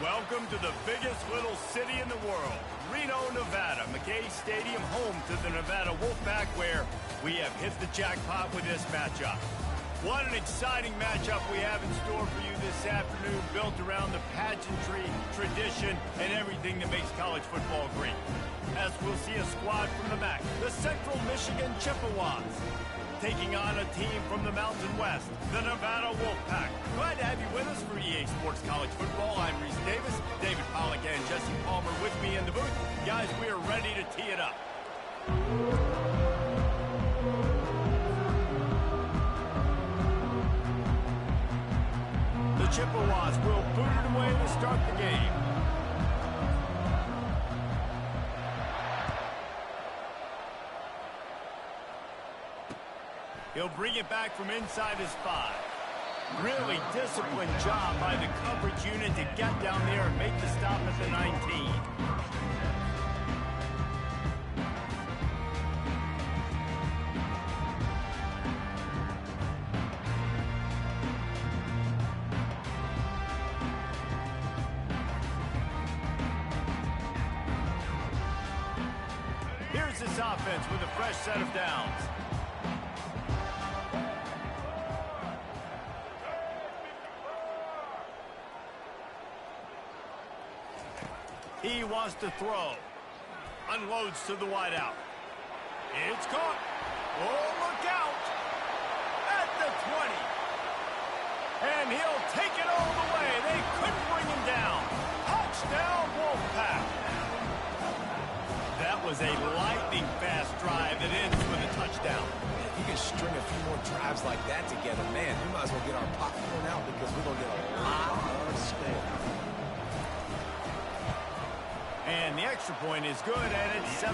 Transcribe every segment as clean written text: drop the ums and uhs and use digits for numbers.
Welcome to the biggest little city in the world, Reno, Nevada. McKay Stadium, home to the Nevada Wolfpack, where we have hit the jackpot with this matchup. What an exciting matchup we have in store for you this afternoon, built around the pageantry, tradition, and everything that makes college football great. As we'll see a squad from the MAC, the Central Michigan Chippewas, taking on a team from the Mountain West, the Nevada Wolfpack. Glad to have you with us for EA Sports College Football. I'm Reese Davis, David Pollack, and Jesse Palmer with me in the booth. Guys, we are ready to tee it up. The Chippewas will boot it away to start the game. He'll bring it back from inside his 5. Really disciplined job by the coverage unit to get down there and make the stop at the 19. Here's this offense with a fresh set of downs. He wants to throw. Unloads to the wideout. It's caught. Oh, look out. At the 20. And he'll take it all the way. They couldn't bring him down. Touchdown, Wolfpack. That was a lightning-fast drive that ends with a touchdown. If you can string a few more drives like that together, man, we might as well get our popcorn out because we're going to get a lot of scores. And the extra point is good, and it's 7-0.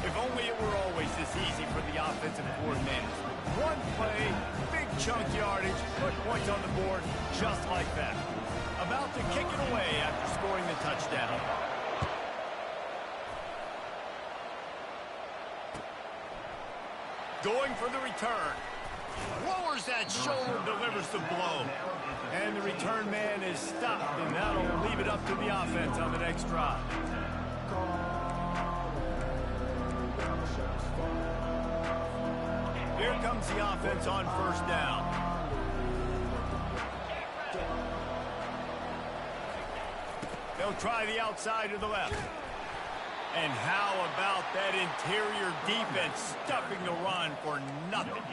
If only it were always this easy for the offensive coordinators. One play, big chunk yardage, put points on the board just like that. About to kick it away after scoring the touchdown. Going for the return. Lowers that shoulder, delivers the blow. And the return man is stopped, and that'll leave it up to the offense on the next drive. Here comes the offense on first down. They'll try the outside to the left. And how about that interior defense stuffing the run for nothing?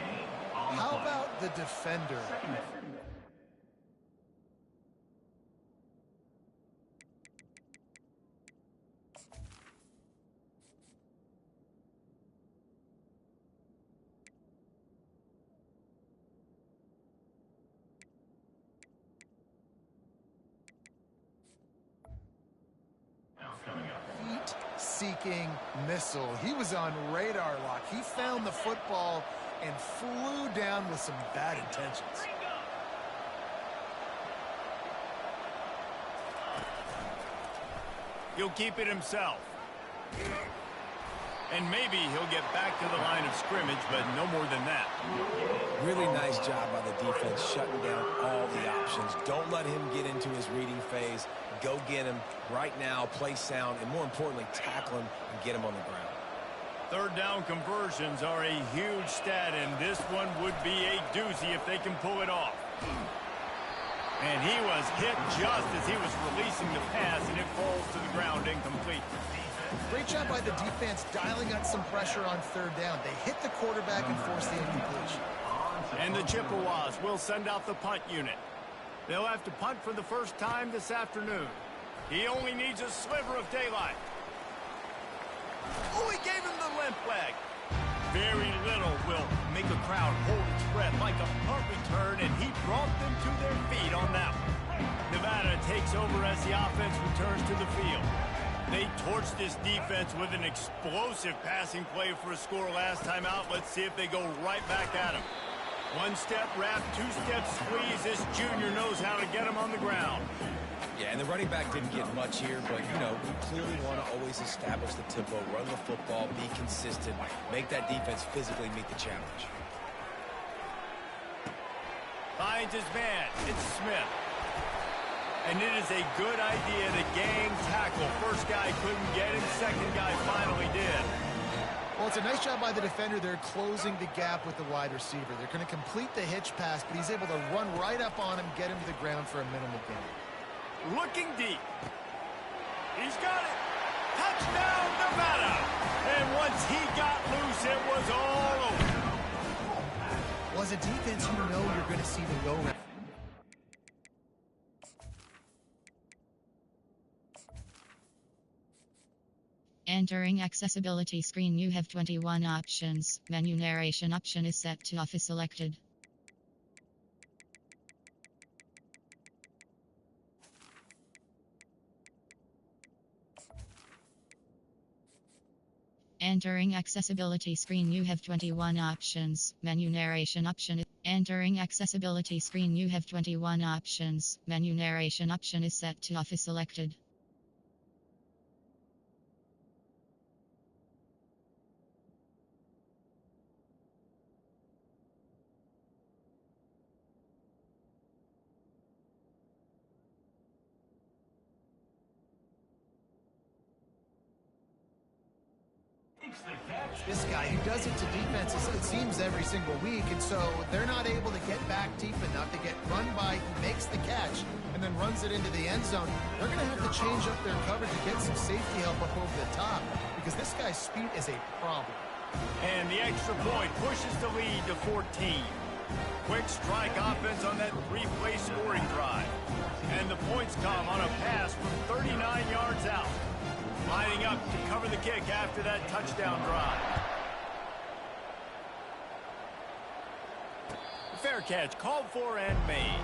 How about the defender? Heat-seeking missile. He was on radar lock. He found the football and flew down with some bad intentions. He'll keep it himself. And maybe he'll get back to the line of scrimmage, but no more than that. Really nice job by the defense shutting down all the options. Don't let him get into his reading phase. Go get him right now, play sound, and more importantly, tackle him and get him on the ground. Third down conversions are a huge stat, and this one would be a doozy if they can pull it off. And he was hit just as he was releasing the pass, and it falls to the ground incomplete. Great job by the defense dialing up some pressure on third down. They hit the quarterback and forced the incompletion. And the Chippewas will send out the punt unit. They'll have to punt for the first time this afternoon. He only needs a sliver of daylight. Oh, he gave him the limp leg. Very little will make a crowd hold its breath like a punt return, and he brought them to their feet on that one. Nevada takes over as the offense returns to the field. They torched this defense with an explosive passing play for a score last time out. Let's see if they go right back at him. One-step wrap, two-step squeeze. This junior knows how to get him on the ground. Yeah, and the running back didn't get much here, but, you know, we clearly want to always establish the tempo, run the football, be consistent, make that defense physically meet the challenge. Finds his man. It's Smith. And it is a good idea to gang tackle. First guy couldn't get him, second guy finally did. Well, it's a nice job by the defender. They're closing the gap with the wide receiver. They're going to complete the hitch pass, but he's able to run right up on him, get him to the ground for a minimal gain. Looking deep. He's got it. Touchdown, Nevada. And once he got loose, it was all over. Well, as a defense, you know you're going to see them go around. Entering accessibility screen, you have 21 options. Menu narration option is set to off is selected. Entering accessibility screen, you have 21 options. Menu narration option is entering accessibility screen, you have 21 options. Menu narration option is set to off is selected. This guy, who does it to defenses, it seems, every single week, and so they're not able to get back deep enough to get run by. He makes the catch and then runs it into the end zone. They're going to have to change up their coverage to get some safety help up over the top because this guy's speed is a problem. And the extra point pushes the lead to 14. Quick strike offense on that three-play scoring drive. And the points come on a pass from 39 yards out. Lining up to cover the kick after that touchdown drive. Fair catch called for and made.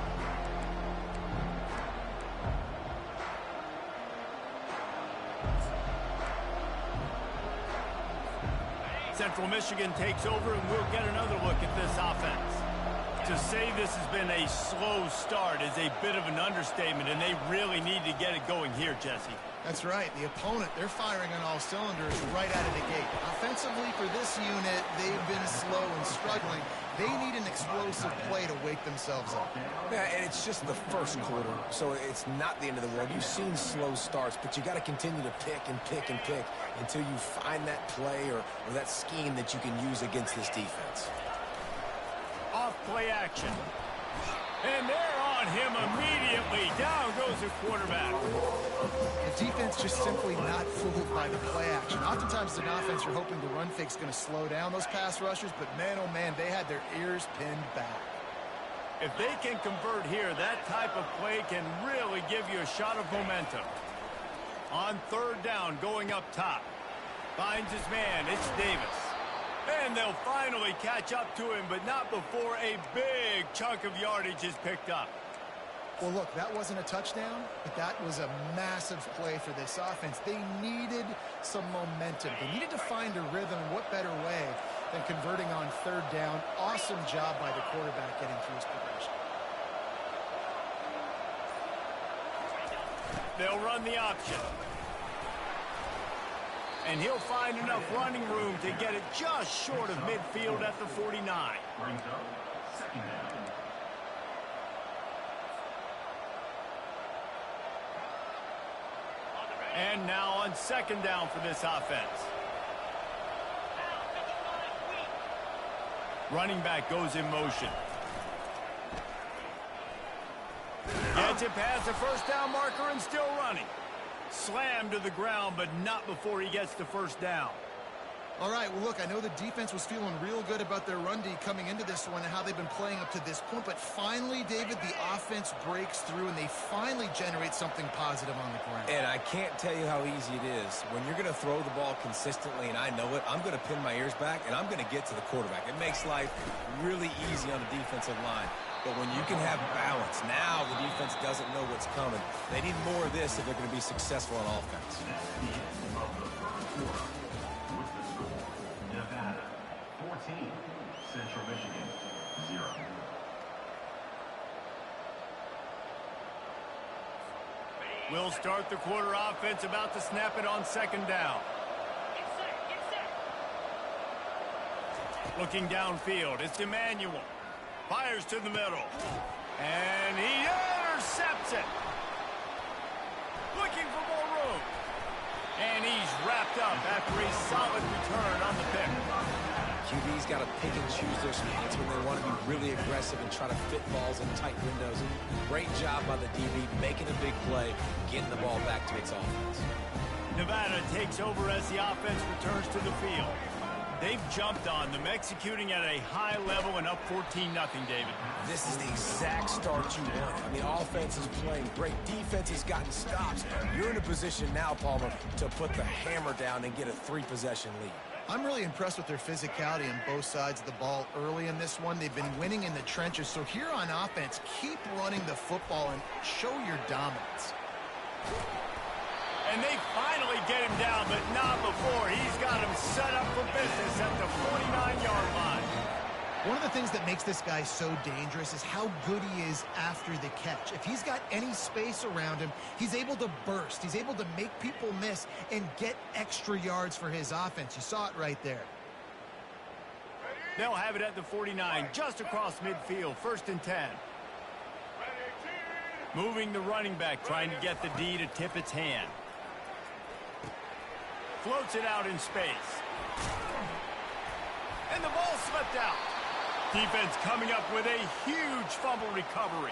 Central Michigan takes over, and we'll get another look at this offense. To say this has been a slow start is a bit of an understatement, and they really need to get it going here, Jesse. That's right. The opponent, they're firing on all cylinders right out of the gate. Offensively, for this unit, they've been slow and struggling. They need an explosive play to wake themselves up. Yeah, and it's just the first quarter, so it's not the end of the world. You've seen slow starts, but you got to continue to pick and pick and pick until you find that play or that scheme that you can use against this defense. Off play action. And they're on him immediately. Down goes the quarterback. The defense just simply not fooled by the play action. Oftentimes, an offense, you're hoping the run fake's going to slow down those pass rushers, but man, oh man, they had their ears pinned back. If they can convert here, that type of play can really give you a shot of momentum. On third down, going up top. Finds his man. It's Davis. And they'll finally catch up to him, but not before a big chunk of yardage is picked up. Well, look, that wasn't a touchdown, but that was a massive play for this offense. They needed some momentum. They needed to find a rhythm, and what better way than converting on third down. Awesome job by the quarterback getting through his progression. They'll run the option. And he'll find enough running room to get it just short of midfield at the 49. And now on second down for this offense. Running back goes in motion. Gets it past the first down marker and still running. Slammed to the ground, but not before he gets the first down. All right, well, look, I know the defense was feeling real good about their run D coming into this one and how they've been playing up to this point, but finally, David, the offense breaks through and they finally generate something positive on the ground. And I can't tell you how easy it is. When you're going to throw the ball consistently, and I know it, I'm going to pin my ears back, and I'm going to get to the quarterback. It makes life really easy on the defensive line. But when you can have balance, now the defense doesn't know what's coming. They need more of this if they're going to be successful on offense. Nevada, 14. Central Michigan, 0. We'll start the quarter offense, about to snap it on second down. Looking downfield, it's Emmanuel. Fires to the middle. And he intercepts it. picked up after a solid return on the pick. QB's got to pick and choose their spots when they want to be really aggressive and try to fit balls in tight windows. Great job by the DB making a big play, getting the ball back to its offense. Nevada takes over as the offense returns to the field. They've jumped on them, executing at a high level and up 14-0, David. This is the exact start you want. I mean, offense is playing great. Defense has gotten stops. You're in a position now, Palmer, to put the hammer down and get a 3-possession lead. I'm really impressed with their physicality on both sides of the ball early in this one. They've been winning in the trenches. So here on offense, keep running the football and show your dominance. And they finally get him down, but not before. He's got him set up for business at the 49-yard line. One of the things that makes this guy so dangerous is how good he is after the catch. If he's got any space around him, he's able to burst. He's able to make people miss and get extra yards for his offense. You saw it right there. They'll have it at the 49, just across midfield, 1st and 10. Moving the running back, trying to get the D to tip its hand. Floats it out in space. And the ball slipped out. Defense coming up with a huge fumble recovery.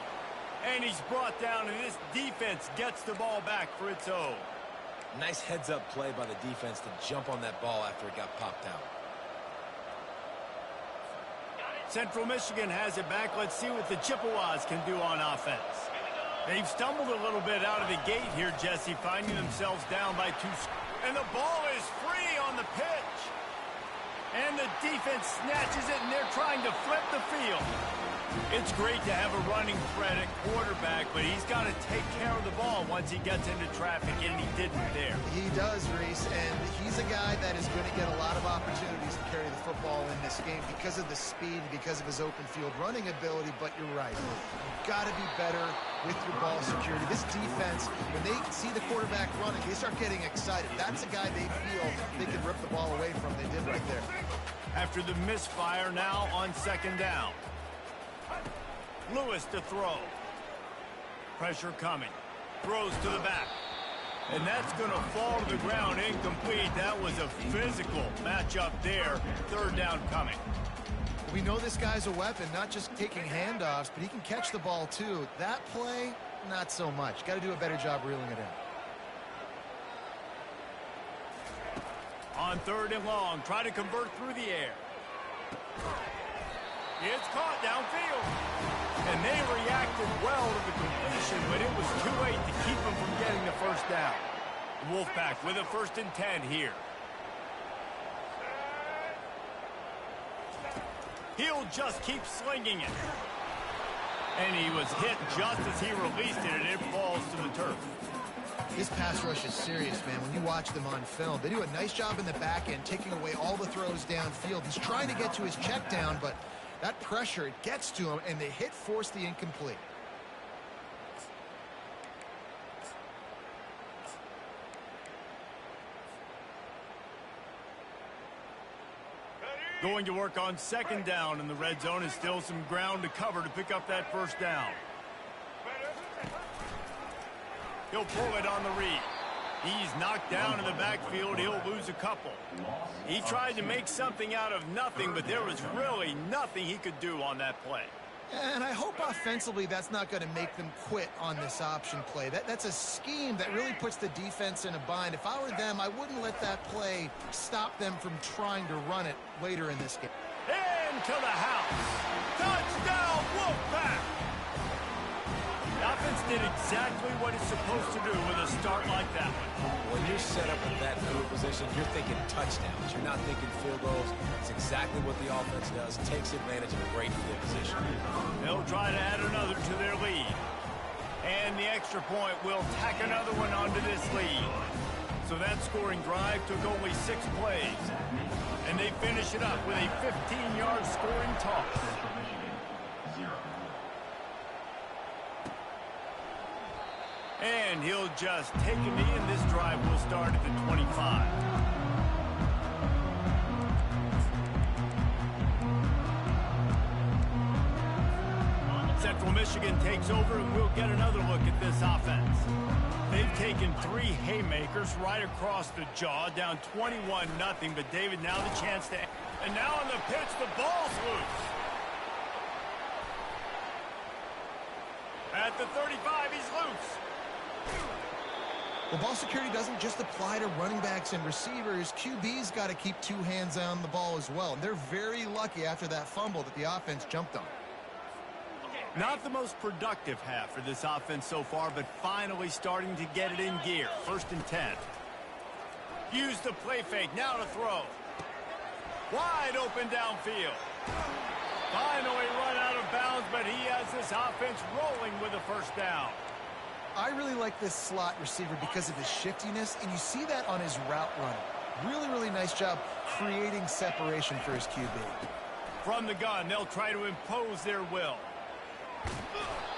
And he's brought down, and this defense gets the ball back for its own. Nice heads-up play by the defense to jump on that ball after it got popped out. Central Michigan has it back. Let's see what the Chippewas can do on offense. They've stumbled a little bit out of the gate here, Jesse, finding themselves down by 2. And the ball is free on the pitch. And the defense snatches it, and they're trying to flip the field. It's great to have a running threat at quarterback, but he's got to take care of the ball once he gets into traffic, and he didn't there. He does, Reese, and he's a guy that is going to get a lot of opportunities to carry the football in this game because of the speed and because of his open field running ability, but you're right. You've got to be better with your ball security. This defense, when they see the quarterback running, they start getting excited. That's a guy they feel they can rip the ball away from. They did right there. After the misfire, now on 2nd down. Lewis to throw. Pressure coming. Throws to the back. And that's going to fall to the ground incomplete. That was a physical matchup there. 3rd down coming. We know this guy's a weapon, not just taking handoffs, but he can catch the ball too. That play, not so much. Got to do a better job reeling it in. On 3rd and long, try to convert through the air. It's caught downfield. And they reacted well to the completion, but it was too late to keep them from getting the 1st down. The Wolfpack with a 1st and 10 here. He'll just keep slinging it. And he was hit just as he released it, and it falls to the turf. This pass rush is serious, man. When you watch them on film, they do a nice job in the back end, taking away all the throws downfield. He's trying to get to his check down, but that pressure, it gets to him, and the hit forced the incomplete. Going to work on 2nd down, and the red zone is still some ground to cover to pick up that 1st down. He'll pull it on the read. He's knocked down in the backfield. He'll lose a couple. He tried to make something out of nothing, but there was really nothing he could do on that play. And I hope offensively that's not going to make them quit on this option play. That's a scheme that really puts the defense in a bind. If I were them, I wouldn't let that play stop them from trying to run it later in this game. Into the house. Touchdown, Wolfpack! The offense did exactly what it's supposed to do with a start like that one. When you're set up in that field position, you're thinking touchdowns. You're not thinking field goals. It's exactly what the offense does. Takes advantage of a great field position. They'll try to add another to their lead. And the extra point will tack another one onto this lead. So that scoring drive took only 6 plays. And they finish it up with a 15-yard scoring toss. And he'll just take a knee, and this drive will start at the 25. Central Michigan takes over, and we'll get another look at this offense. They've taken 3 haymakers right across the jaw, down 21-0, but David, now the chance to... And now on the pitch, the ball's loose. At the 35, he's loose. Well, ball security doesn't just apply to running backs and receivers. QB's got to keep 2 hands on the ball as well. And they're very lucky after that fumble that the offense jumped on. Not the most productive half for this offense so far, but finally starting to get it in gear. 1st and 10. Use the play fake. Now to throw. Wide open downfield. Finally run out of bounds, but he has this offense rolling with a 1st down. I really like this slot receiver because of his shiftiness, and you see that on his route running. Really, really nice job creating separation for his QB. From the gun, they'll try to impose their will.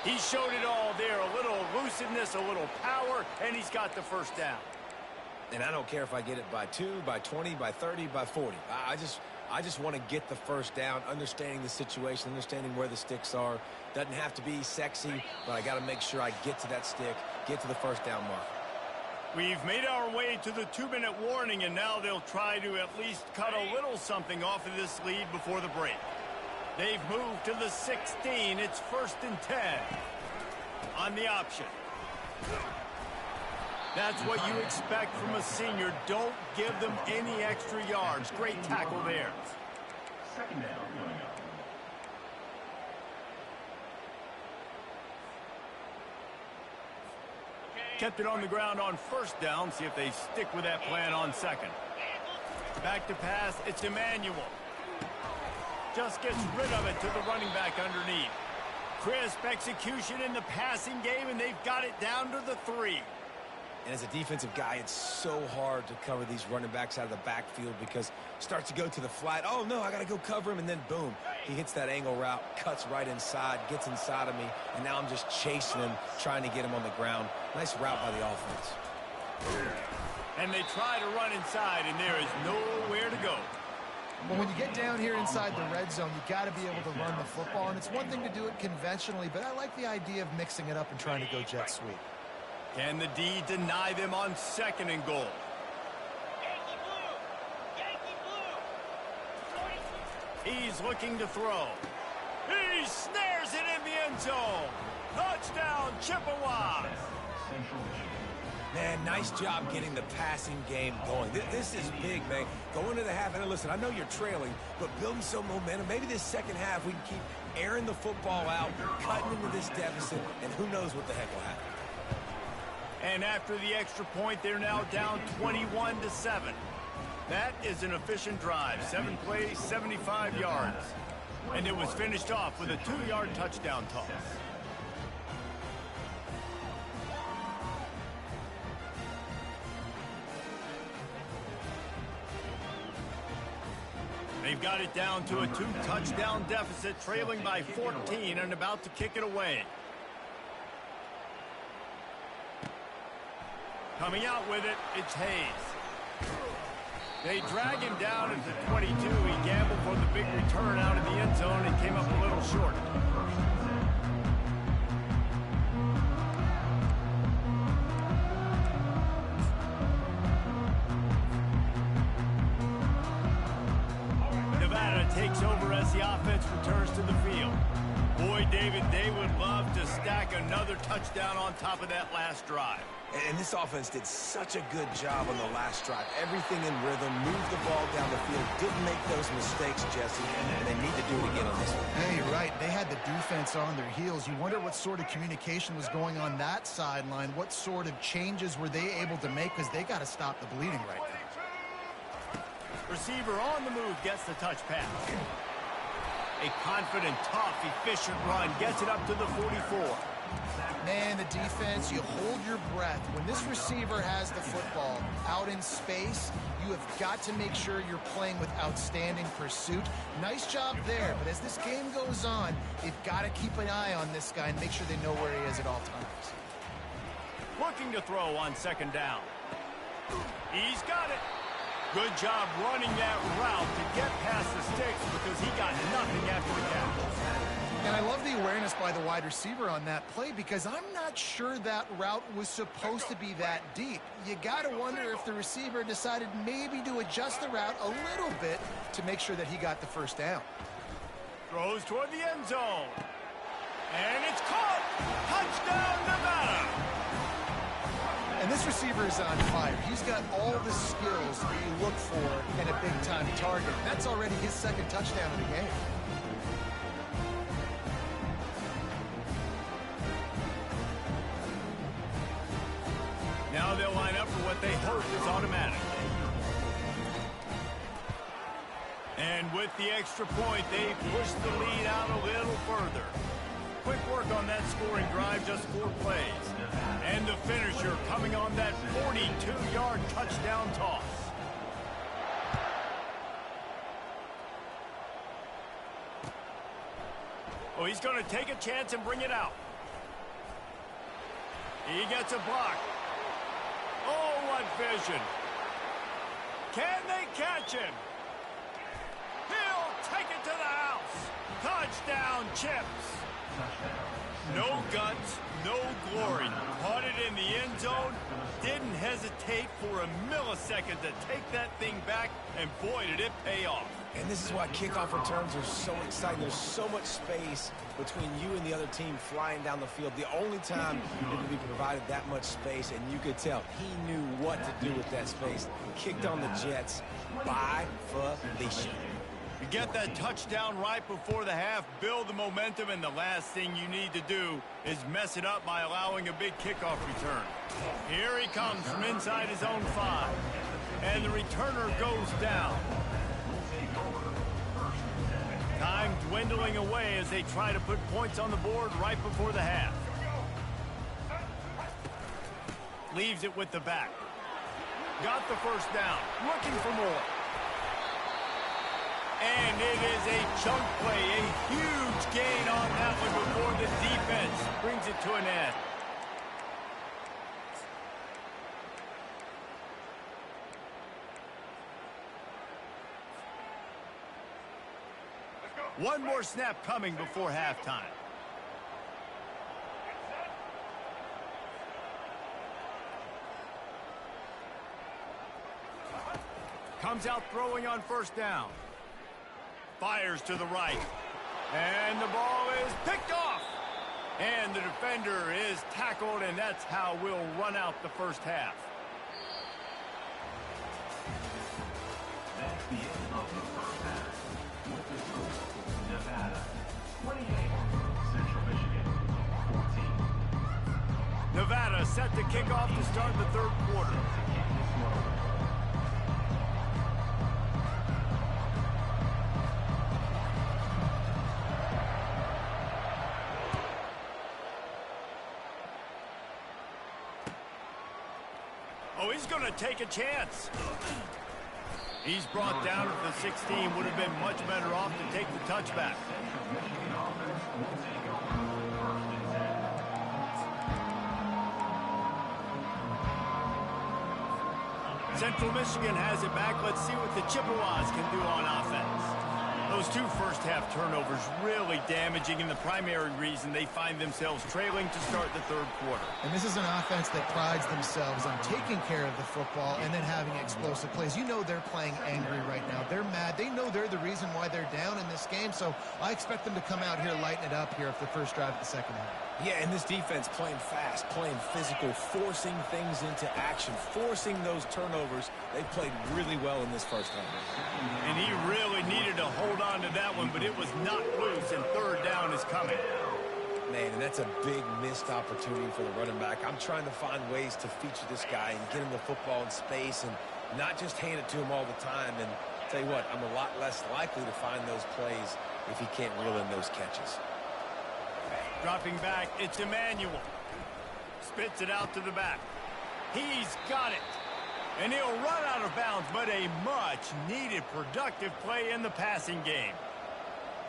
He showed it all there. A little elusiveness, a little power, and he's got the 1st down. And I don't care if I get it by 2, by 20, by 30, by 40. I just want to get the 1st down, understanding the situation, understanding where the sticks are. Doesn't have to be sexy, but I got to make sure I get to that stick, get to the 1st down mark. We've made our way to the 2-minute warning, and now they'll try to at least cut a little something off of this lead before the break. They've moved to the 16. It's 1st and 10. On the option. That's what you expect from a senior. Don't give them any extra yards. Great tackle there. 2nd down coming up. Kept it on the ground on 1st down. See if they stick with that plan on 2nd. Back to pass. It's Emmanuel. Just gets rid of it to the running back underneath. Crisp execution in the passing game, and they've got it down to the 3. And as a defensive guy, it's so hard to cover these running backs out of the backfield because starts to go to the flat. Oh, no, I got to go cover him, and then boom. He hits that angle route, cuts right inside, gets inside of me, and now I'm just chasing him, trying to get him on the ground. Nice route by the offense. And they try to run inside, and there is nowhere to go. Well, when you get down here inside the red zone, you got to be able to run the football, and it's one thing to do it conventionally, but I like the idea of mixing it up and trying to go jet sweep. Can the D deny them on 2nd and goal? He's looking to throw. He snares it in the end zone. Touchdown, Chippewas. Central Michigan. Man, nice job getting the passing game going. This is big, man. Go into the half, and listen, I know you're trailing, but building some momentum. Maybe this 2nd half we can keep airing the football out, cutting into this deficit, and who knows what the heck will happen. And after the extra point, they're now down 21-7. That is an efficient drive. 7 plays, 75 yards. And it was finished off with a 2-yard touchdown toss. They've got it down to a 2-touchdown deficit, trailing by 14 and about to kick it away. Coming out with it, it's Hayes. They drag him down at the 22. He gambled for the big return out of the end zone and came up a little short. Nevada takes over as the offense returns to the field. Boy, David, they would love to stack another touchdown on top of that last drive. And this offense did such a good job on the last drive. Everything in rhythm, moved the ball down the field, didn't make those mistakes, Jesse, and they need to do it again on this one. Yeah, you're right. They had the defense on their heels. You wonder what sort of communication was going on that sideline. What sort of changes were they able to make, because they got to stop the bleeding right now. Receiver on the move gets the touch pass. A confident, tough, efficient run gets it up to the 44. Man, the defense, you hold your breath. When this receiver has the football out in space, you have got to make sure you're playing with outstanding pursuit. Nice job there, but as this game goes on, they've got to keep an eye on this guy and make sure they know where he is at all times. Looking to throw on 2nd down. He's got it. Good job running that route to get past the sticks because he got nothing after the catch. And I love the awareness by the wide receiver on that play because I'm not sure that route was supposed to be that deep. You got to wonder if the receiver decided maybe to adjust the route a little bit to make sure that he got the first down. Throws toward the end zone. And it's caught! Touchdown, Nevada! And this receiver is on fire. He's got all the skills that you look for in a big-time target. That's already his second touchdown of the game. Now they'll line up for what they hope is automatic. And with the extra point, they push the lead out a little further. Quick work on that scoring drive, just 4 plays. And the finisher coming on that 42-yard touchdown toss. Oh, he's going to take a chance and bring it out. He gets a block. Oh, what vision. Can they catch him? He'll take it to the house. Touchdown, Chips. No guts, no glory. Caught it in the end zone. Didn't hesitate for a millisecond to take that thing back, and boy, did it pay off. And this is why kickoff returns are so exciting. There's so much space between you and the other team flying down the field. The only time you're going to be provided that much space, and you could tell he knew what to do with that space. Kicked on the Jets by Felicia. You get that touchdown right before the half, build the momentum, and the last thing you need to do is mess it up by allowing a big kickoff return. Here he comes from inside his own 5. And the returner goes down. Time dwindling away as they try to put points on the board right before the half. Leaves it with the back. Got the first down. Looking for more. And it is a chunk play. A huge gain on that one before the defense brings it to an end. One more snap coming before halftime. Comes out throwing on first down. Fires to the right. And the ball is picked off. And the defender is tackled, and that's how we'll run out the first half. That's the end of the first half. With the score, Nevada 28, Central Michigan 14. Nevada set to kick off to start the third quarter. Oh, he's going to take a chance. He's brought down at the 16. Would have been much better off to take the touchback. Central Michigan has it back. Let's see what the Chippewas can do on offense. Those 2 first-half turnovers really damaging, and the primary reason they find themselves trailing to start the third quarter. And this is an offense that prides themselves on taking care of the football and then having explosive plays. You know they're playing angry right now. They're mad. They know they're the reason why they're down in this game, so I expect them to come out here, lighten it up here for the first drive of the second half. Yeah, and this defense playing fast, playing physical, forcing things into action, forcing those turnovers. They played really well in this first half. And he really needed to hold on to that one, but it was not loose, and third down is coming. Man, and that's a big missed opportunity for the running back. I'm trying to find ways to feature this guy and get him the football in space and not just hand it to him all the time. And tell you what, I'm a lot less likely to find those plays if he can't reel in those catches. Dropping back, it's Emmanuel. Spits it out to the back. He's got it. And he'll run out of bounds, but a much-needed productive play in the passing game.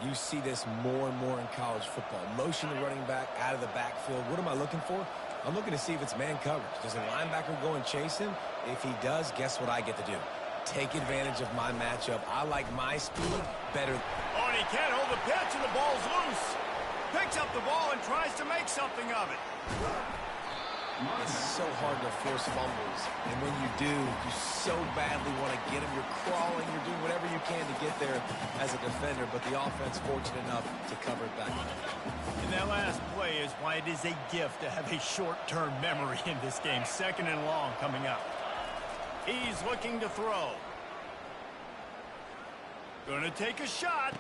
You see this more and more in college football. Motion the running back out of the backfield. What am I looking for? I'm looking to see if it's man coverage. Does a linebacker go and chase him? If he does, guess what I get to do? Take advantage of my matchup. I like my speed better. Oh, and he can't hold the pitch, and the ball's loose. Picks up the ball and tries to make something of it. It's so hard to force fumbles, and when you do, you so badly want to get them. You're crawling, you're doing whatever you can to get there as a defender, but the offense fortunate enough to cover it back. And that last play is why it is a gift to have a short-term memory in this game. 2nd and long coming up. He's looking to throw. Gonna take a shot.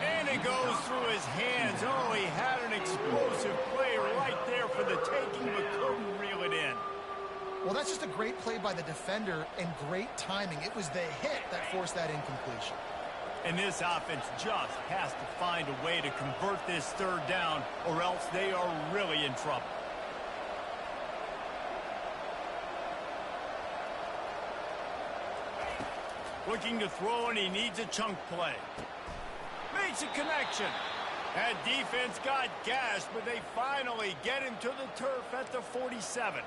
And it goes through his hands. Oh, he had an explosive play right there for the taking, but couldn't reel it in. Well, that's just a great play by the defender and great timing. It was the hit that forced that incompletion. And this offense just has to find a way to convert this 3rd down, or else they are really in trouble. Looking to throw, and he needs a chunk play. Makes a connection. That defense got gashed, but they finally get him to the turf at the 47.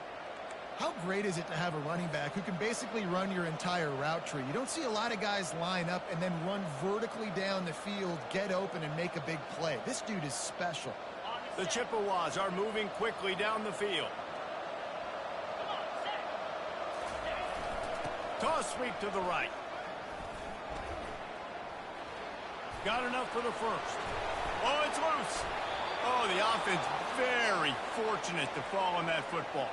How great is it to have a running back who can basically run your entire route tree? You don't see a lot of guys line up and then run vertically down the field, get open, and make a big play. This dude is special. The Chippewas are moving quickly down the field. Toss sweep to the right. Got enough for the 1st. Oh, it's loose. Oh, the offense very fortunate to fall on that football.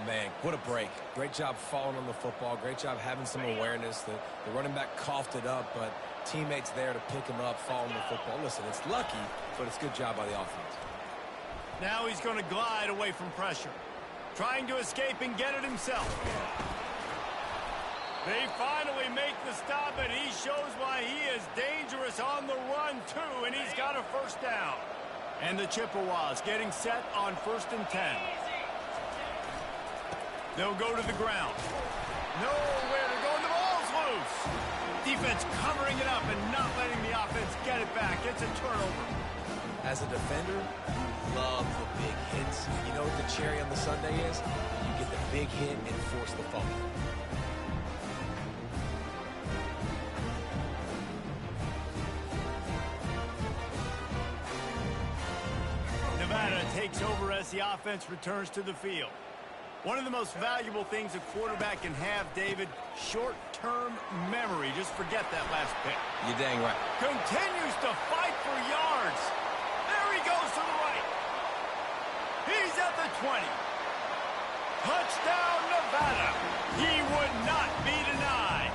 Man, what a break. Great job falling on the football. Great job having some awareness. The running back coughed it up, but teammates there to pick him up, fall on the football. Listen, it's lucky, but it's a good job by the offense. Now he's going to glide away from pressure. Trying to escape and get it himself. They finally make the stop, and he shows why he is dangerous on the run, too, and he's got a 1st down. And the Chippewas getting set on 1st and 10. They'll go to the ground. Nowhere to go, and the ball's loose. Defense covering it up and not letting the offense get it back. It's a turnover. As a defender, you love the big hits. You know what the cherry on the sundae is? You get the big hit and force the fumble. Nevada takes over as the offense returns to the field. One of the most valuable things a quarterback can have, David, short-term memory. Just forget that last pick. You're dang right. Continues to fight for yards. There he goes to the right. He's at the 20. Touchdown, Nevada. He would not be denied.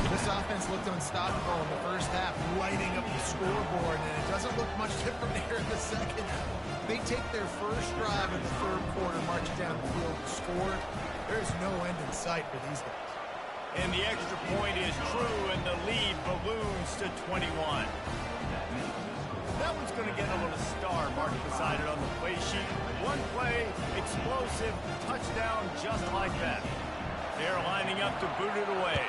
This offense looked unstoppable in the 1st half, lighting up the scoreboard, and it doesn't look much different here in the 2nd. They take their 1st drive in the 3rd quarter, marching down the field to score. There's no end in sight for these guys. And the extra point is true, and the lead balloons to 21. That one's going to get a little star marked beside it on the play sheet. One play, explosive, touchdown just like that. They're lining up to boot it away.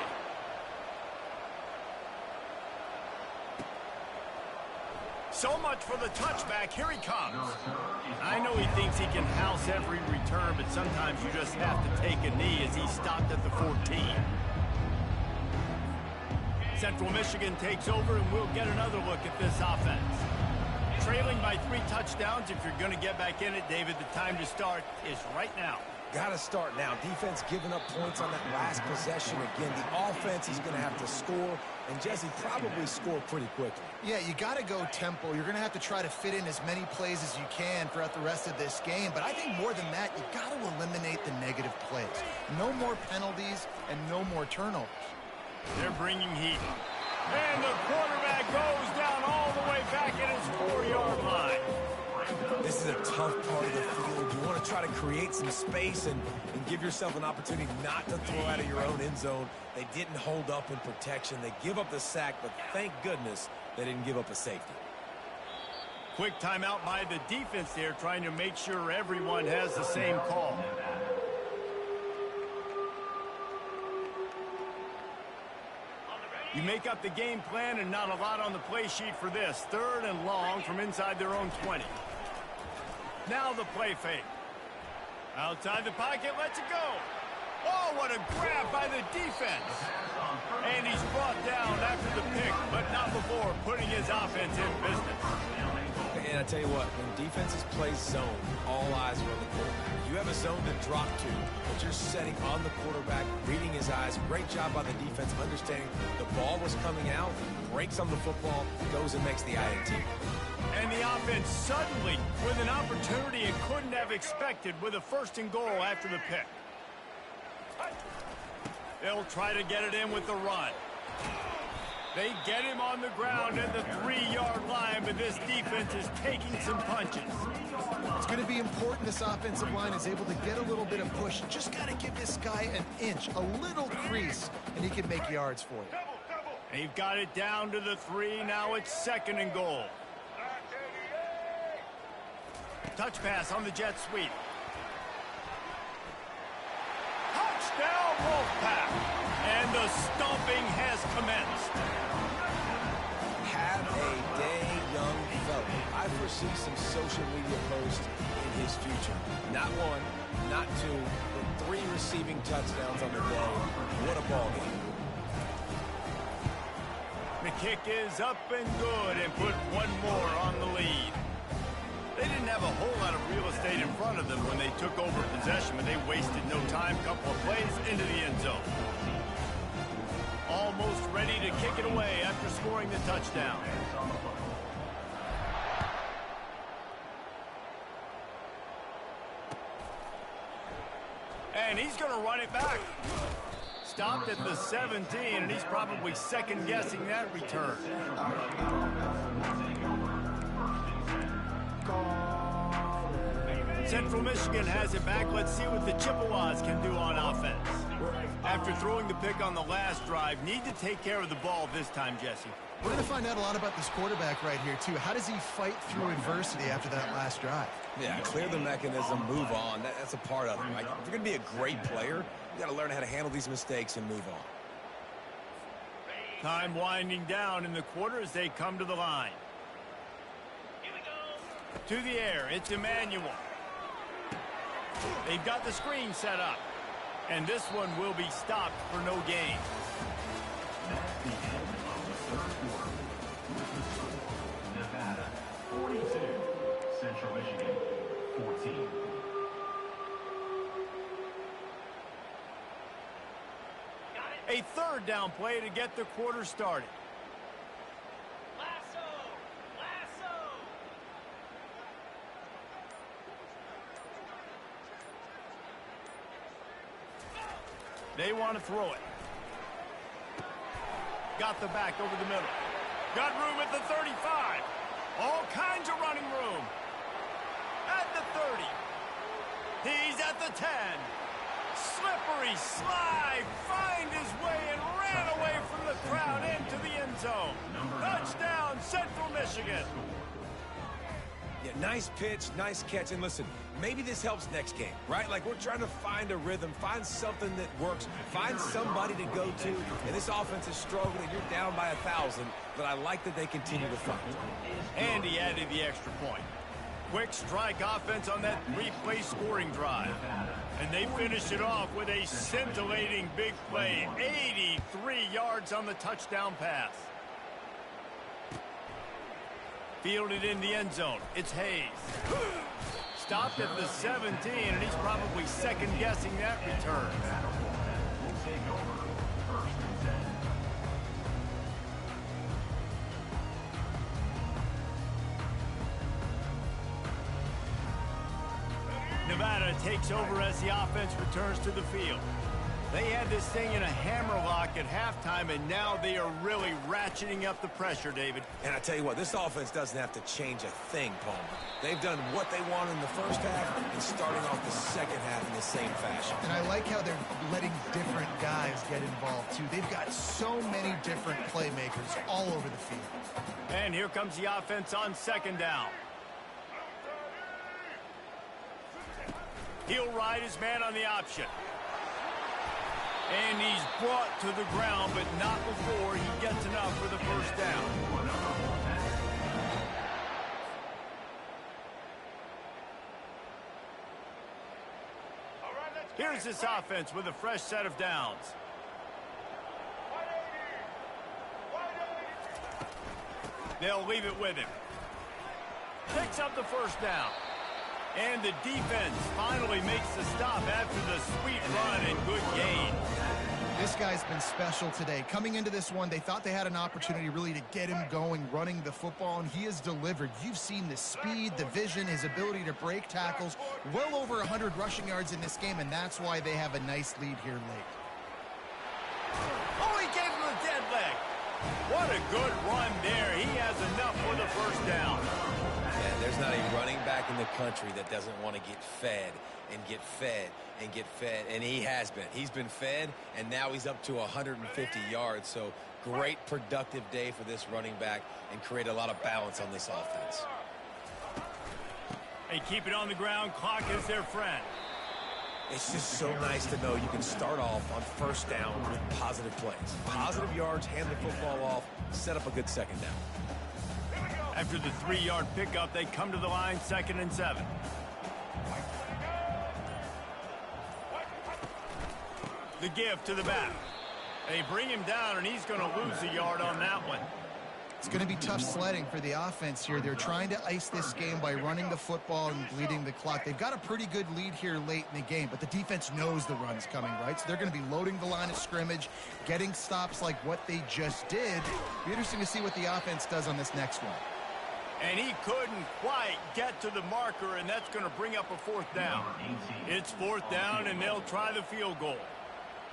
So much for the touchback. Here he comes. I know he thinks he can house every return, but sometimes you just have to take a knee as he stopped at the 14. Central Michigan takes over, and we'll get another look at this offense. Trailing by 3 touchdowns. If you're going to get back in it, David, the time to start is right now. Got to start now. Defense giving up points on that last possession. Again, the offense is going to have to score, and Jesse probably score pretty quickly. Yeah, you got to go tempo. You're going to have to try to fit in as many plays as you can throughout the rest of this game. But I think more than that, you got to eliminate the negative plays. No more penalties and no more turnovers. They're bringing heat. And the quarterback goes down all the way back at his 4-yard line. This is a tough part of the field. You want to try to create some space and give yourself an opportunity not to throw out of your own end zone. They didn't hold up in protection. They give up the sack, but thank goodness they didn't give up a safety. Quick timeout by the defense there, trying to make sure everyone has the same call. You make up the game plan and not a lot on the play sheet for this. 3rd and long from inside their own 20. Now the play fake. Outside the pocket, lets it go. Oh, what a grab by the defense. And he's brought down after the pick, but not before putting his offense in business. And I tell you what, when defenses play zone, all eyes are on the quarterback. You have a zone to drop to, but you're setting on the quarterback, reading his eyes. Great job by the defense, understanding the ball was coming out, breaks on the football, goes and makes the INT. And the offense suddenly, with an opportunity it couldn't have expected, with a 1st and goal after the pick. They'll try to get it in with the run. They get him on the ground at the 3-yard line, but this defense is taking some punches. It's going to be important this offensive line is able to get a little bit of push. Just got to give this guy an inch, a little crease, and he can make yards for you. They've got it down to the 3. Now it's 2nd and goal. Touch pass on the jet sweep. Touchdown, Wolfpack! And the stomping has commenced. Have a day, young fella. I foresee some social media posts in his future. Not 1, not 2, but 3 receiving touchdowns on the day. What a ball game. The kick is up and good and put 1 more on the lead. They didn't have a whole lot of real estate in front of them when they took over possession, but they wasted no time. Couple of plays into the end zone. Almost ready to kick it away after scoring the touchdown. And he's going to run it back. Stopped at the 17, and he's probably second-guessing that return. Central Michigan has it back. Let's see what the Chippewas can do on offense. After throwing the pick on the last drive, need to take care of the ball this time, Jesse. We're going to find out a lot about this quarterback right here, too. How does he fight through adversity after that last drive? Yeah, clear the mechanism, move on. That's a part of it, right? If you're going to be a great player, you got to learn how to handle these mistakes and move on. Time winding down in the quarter as they come to the line. Here we go. To the air, it's Emmanuel. They've got the screen set up. And this one will be stopped for no gain. That's the end of the 3rd quarter. Nevada, 42. Central Michigan, 14. A 3rd down play to get the quarter started. Lasso! Lasso! They want to throw it. Got the back over the middle. Got room at the 35. All kinds of running room. At the 30. He's at the 10. Slippery slide. Find his way and ran away from the crowd into the end zone. Touchdown, Central Michigan. Yeah, nice pitch, nice catch. And listen, maybe this helps next game, right? Like, we're trying to find a rhythm, find something that works, find somebody to go to. And this offense is struggling. You're down by 1,000, but I like that they continue to fight. And he added the extra point. Quick strike offense on that 3-play scoring drive. And they finish it off with a scintillating big play. 83 yards on the touchdown pass. Fielded in the end zone. It's Hayes. Stopped at the 17, and he's probably second-guessing that return. Will take over 1st and 10. Nevada takes over as the offense returns to the field. They had this thing in a hammerlock at halftime, and now they are really ratcheting up the pressure, David. And I tell you what, this offense doesn't have to change a thing, Palmer. They've done what they want in the first half and starting off the second half in the same fashion. And I like how they're letting different guys get involved, too. They've got so many different playmakers all over the field. And here comes the offense on 2nd down. He'll ride his man on the option. And he's brought to the ground, but not before he gets enough for the 1st down. Here's here's this offense with a fresh set of downs. They'll leave it with him. Picks up the first down. And the defense finally makes the stop after the sweet run and good gain. This guy's been special today. Coming into this one, they thought they had an opportunity really to get him going, running the football, and he has delivered. You've seen the speed, the vision, his ability to break tackles. Well over 100 rushing yards in this game, and that's why they have a nice lead here late. Oh, he gave him a dead leg. What a good run there. He has enough for the first down. And there's not a running back in the country that doesn't want to get fed and get fed and get fed, and he has been. He's been fed, and now he's up to 150 yards, so great productive day for this running back and create a lot of balance on this offense. They keep it on the ground. Clock is their friend. It's just so nice to know you can start off on first down with positive plays. Positive yards, hand the football off, set up a good second down. After the 3-yard pickup, they come to the line, 2nd and 7. The give to the back. They bring him down, and he's going to lose a yard on that one. It's going to be tough sledding for the offense here. They're trying to ice this game by running the football and bleeding the clock. They've got a pretty good lead here late in the game, but the defense knows the run's coming, right? So they're going to be loading the line of scrimmage, getting stops like what they just did. Be interesting to see what the offense does on this next one. And he couldn't quite get to the marker, and that's going to bring up a 4th down. It's 4th down, and they'll try the field goal.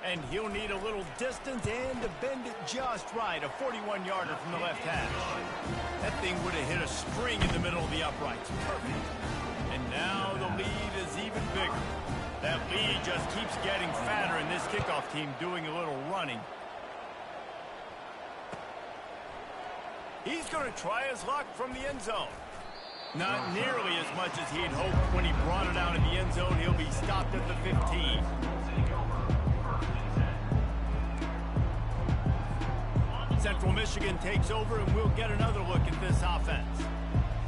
And he'll need a little distance and to bend it just right. A 41-yarder from the left hash. That thing would have hit a string in the middle of the uprights. Perfect. And now the lead is even bigger. That lead just keeps getting fatter, and this kickoff team doing a little running. He's going to try his luck from the end zone. Not nearly as much as he'd hoped when he brought it out in the end zone. He'll be stopped at the 15. Central Michigan takes over, and we'll get another look at this offense.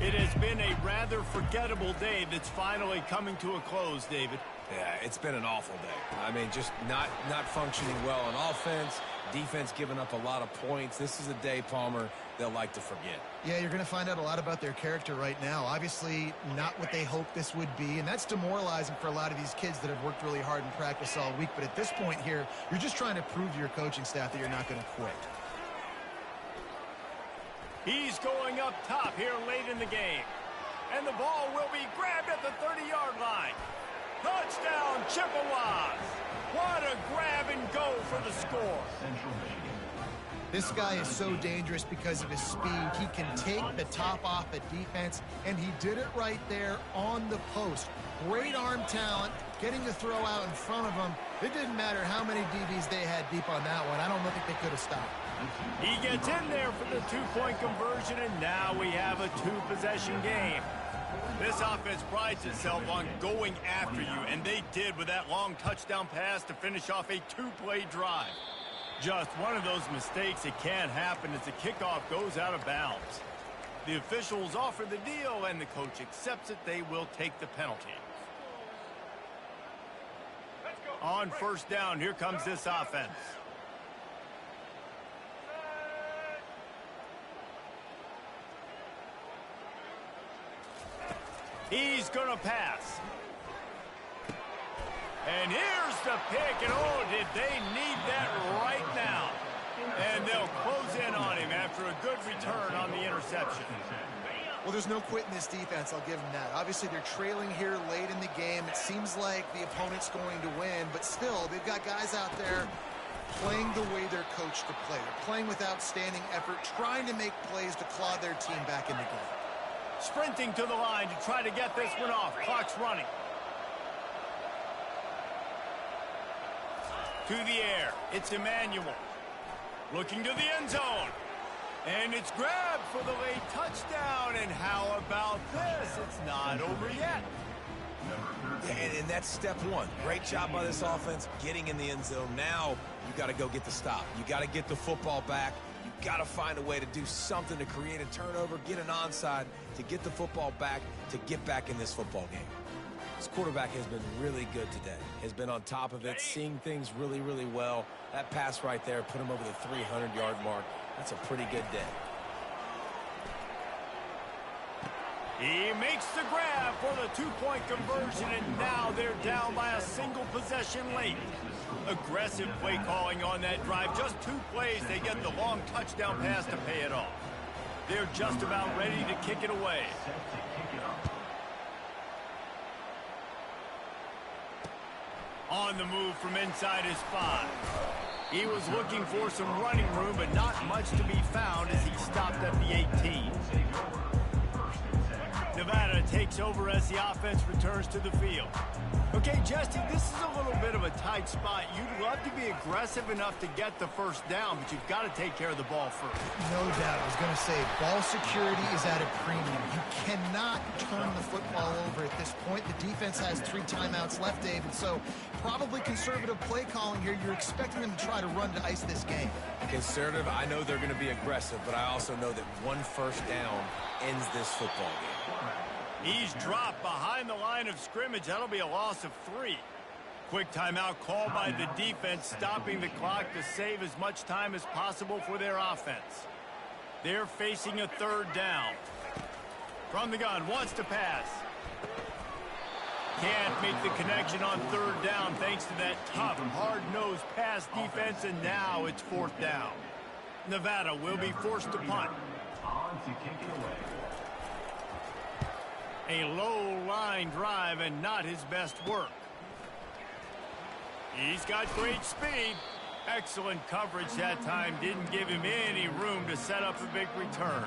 It has been a rather forgettable day that's finally coming to a close, David. Yeah, it's been an awful day. I mean, just not functioning well on offense, defense giving up a lot of points. This is a day, Palmer, they'll like to forget. Yeah, you're going to find out a lot about their character right now. Obviously, not what they hoped this would be, and that's demoralizing for a lot of these kids that have worked really hard in practice all week. But at this point here, you're just trying to prove to your coaching staff that you're not going to quit. He's going up top here late in the game. And the ball will be grabbed at the 30-yard line. Touchdown, Chippewas. What a grab and go for the score. This guy is so dangerous because of his speed. He can take the top off a defense, and he did it right there on the post. Great arm talent, getting the throw out in front of him. It didn't matter how many DBs they had deep on that one. I don't think they could have stopped. He gets in there for the 2-point conversion, and now we have a 2-possession game. This offense prides itself on going after you, and they did with that long touchdown pass to finish off a 2-play drive. Just one of those mistakes that can't happen as the kickoff goes out of bounds. The officials offer the deal, and the coach accepts it. They will take the penalty. On first down, here comes this offense. He's going to pass. And here's the pick, and oh, did they need that right now. And they'll close in on him after a good return on the interception. Well, there's no quitting this defense, I'll give them that. Obviously, they're trailing here late in the game. It seems like the opponent's going to win, but still, they've got guys out there playing the way they're coached to play. They're playing with outstanding effort, trying to make plays to claw their team back in the game. Sprinting to the line to try to get this one off. Clock's running. To the air. It's Emmanuel. Looking to the end zone. And it's grabbed for the late touchdown. And how about this? It's not over yet. And that's step one. Great job by this offense getting in the end zone. Now you got to go get the stop. You got to get the football back. You got to find a way to do something to create a turnover, get an onside, to get the football back, to get back in this football game. This quarterback has been really good today. Has been on top of it, seeing things really, really well. That pass right there put him over the 300-yard mark. That's a pretty good day. He makes the grab for the two-point conversion, and now they're down by a single possession late. Aggressive play calling on that drive. Just 2 plays, they get the long touchdown pass to pay it off. They're just about ready to kick it away. On the move from inside his 5. He was looking for some running room, but not much to be found as he stopped at the 18. Nevada takes over as the offense returns to the field. Okay, Jesse, this is a little bit of a tight spot. You'd love to be aggressive enough to get the first down, but you've got to take care of the ball first. No doubt. I was going to say, ball security is at a premium. You cannot turn the football over at this point. The defense has 3 timeouts left, David, so probably conservative play calling here. You're expecting them to try to run to ice this game. Conservative, I know they're going to be aggressive, but I also know that 1 first down ends this football game. He's dropped behind the line of scrimmage. That'll be a loss of 3. Quick timeout called by the defense, stopping the clock to save as much time as possible for their offense. They're facing a 3rd down. From the gun, wants to pass. Can't make the connection on 3rd down thanks to that tough, hard-nosed pass defense, and now it's 4th down. Nevada will be forced to punt. On to kick it away. A low-line drive and not his best work. He's got great speed. Excellent coverage that time. Didn't give him any room to set up a big return.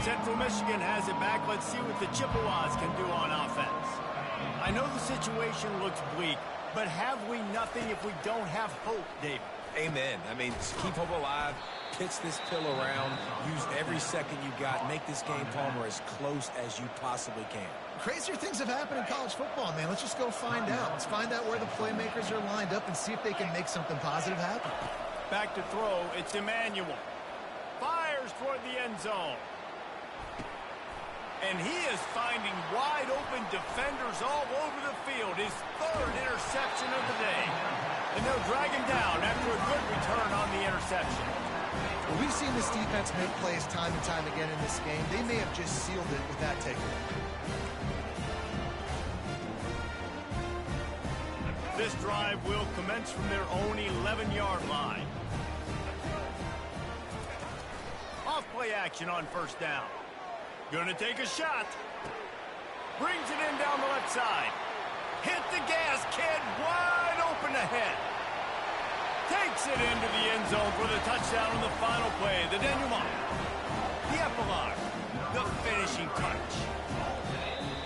Central Michigan has it back. Let's see what the Chippewas can do on offense. I know the situation looks bleak, but have we nothing if we don't have hope, David? Amen. I mean, just keep hope alive, pitch this pill around, use every second you got, make this game, Palmer, as close as you possibly can. Crazier things have happened in college football, man. Let's just go find out. Let's find out where the playmakers are lined up and see if they can make something positive happen. Back to throw, it's Emmanuel. Fires toward the end zone. And he is finding wide open defenders all over the field. His 3rd interception of the day. And they'll drag him down after a good return on the interception. Well, we've seen this defense make plays time and time again in this game. They may have just sealed it with that takeaway. This drive will commence from their own 11-yard line. Off play action on 1st down. Gonna take a shot. Brings it in down the left side. Hit the gas, kid. Wide open ahead. Takes it into the end zone for the touchdown on the final play. The denouement. The epilogue. The finishing touch.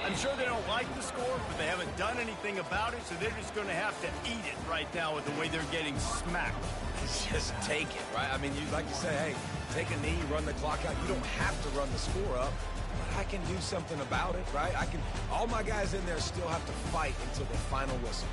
I'm sure they don't like the score, but they haven't done anything about it, so they're just going to have to eat it right now with the way they're getting smacked. Just take it, right? I mean, you like to say, hey, take a knee, run the clock out. You don't have to run the score up. But I can do something about it, right? All my guys in there still have to fight until the final whistle.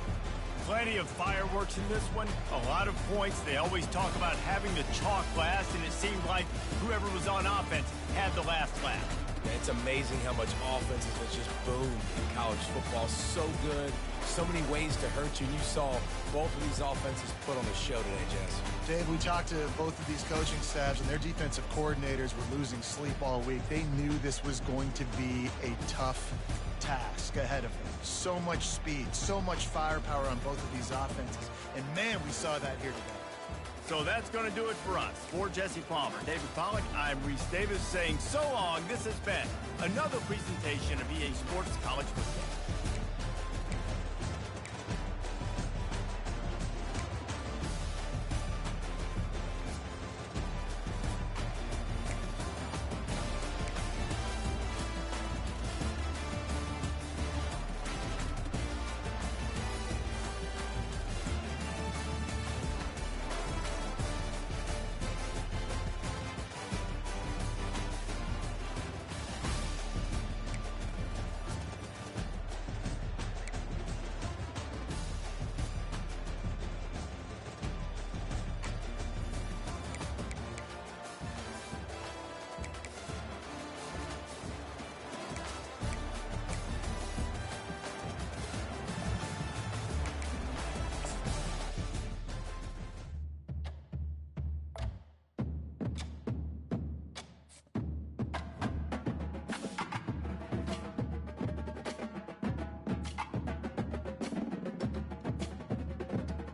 Plenty of fireworks in this one. A lot of points. They always talk about having the chalk last, and it seemed like whoever was on offense had the last laugh. It's amazing how much offense has just boomed in college football. So good. So many ways to hurt you. You saw both of these offenses put on the show today, Jess. Dave, we talked to both of these coaching staffs, and their defensive coordinators were losing sleep all week. They knew this was going to be a tough task ahead of them. So much speed, so much firepower on both of these offenses. And, man, we saw that here today. So that's going to do it for us. For Jesse Palmer, David Pollack, I'm Reese Davis saying so long. This has been another presentation of EA Sports College Football.